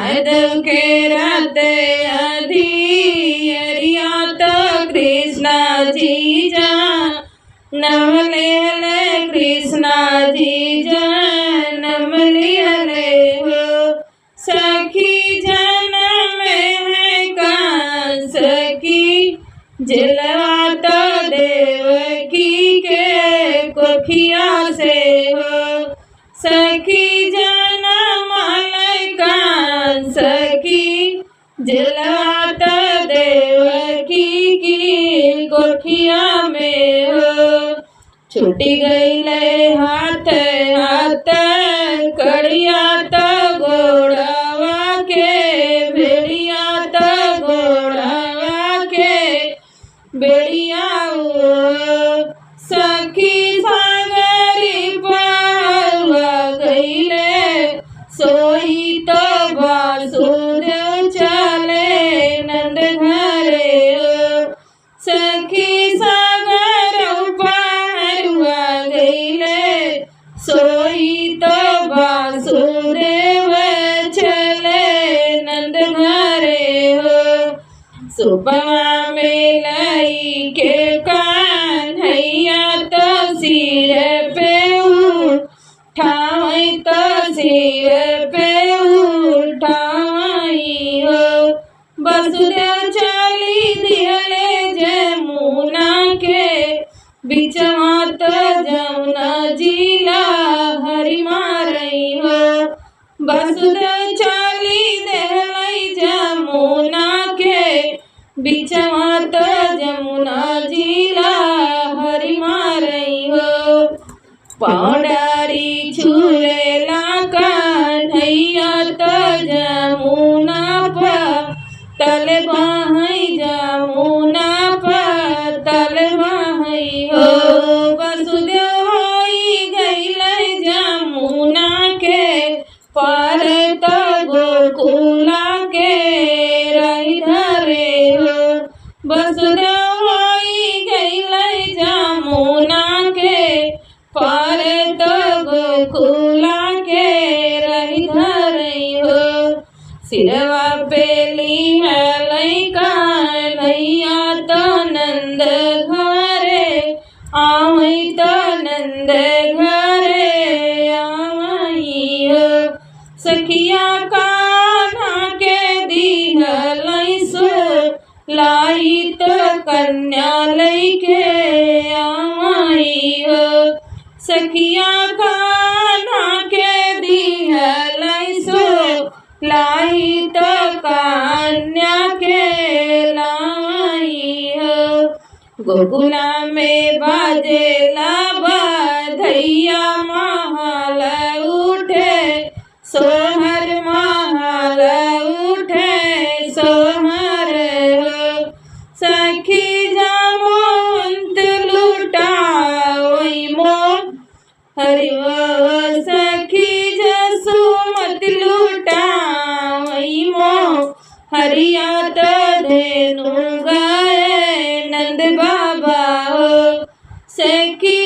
माधव के रात अधिरिया तो कृष्ण जी जन्म लिहले कृष्ण जी जन्म लिहले हो सखी जन्म है कंस की जिलवा तो देवकी के कोखिया से हो सखी जन्म कंस की जिलवा तो देवकी की कोखिया में हो छूटी गईले हाथ हाथ कड़िया तो घोड़ावा के भेड़िया तो घोड़ावा के बेड़िया सखी सागरी पावा गईले सोई तो बासुर चले नंद घरे सखी सागर पारुआ गईले सोई तो बासुदेव चले नंद घरे हो सुबह में लाई के कान्हैया तो सिर पे उठाई तो सिर पे उठाई हो वसुदेव चली दिहले जमुना के बिचवा तो जमुना जिला हरि मारई हो वसुदेव चली दिहले जमुना के बिचवा तो जमुना जिला हरि मारई हो पौडारी छुलेला कन्हैया तो जमुना पर तल बहई जमुना पर तल बहई हो वसुदेव होई गईले जमुना के पार तो गोकुला के रही धरे हो वसुदेव होई गईले जमुना के पार तो गोकुला के रही धरे हो सिरवा पे लिहलै कान्हैया तो नंद घरे आवई तो नंद घरे आवई हो सखिया कान्हा के दिहलै सो लाई तो कन्या लैके आवई हो सखिया कान्हा के दिहलै सो लाई तो कन्या के लाई हो गोकुला में बाजेला बधैया महल उठे सोहर महल उठे सोहर हो सखी जामुंत लुटाओई मो हरि सखी जसुमत लुटाओई मो हरिया तो धेनु गाए नंद बाबा हो सखी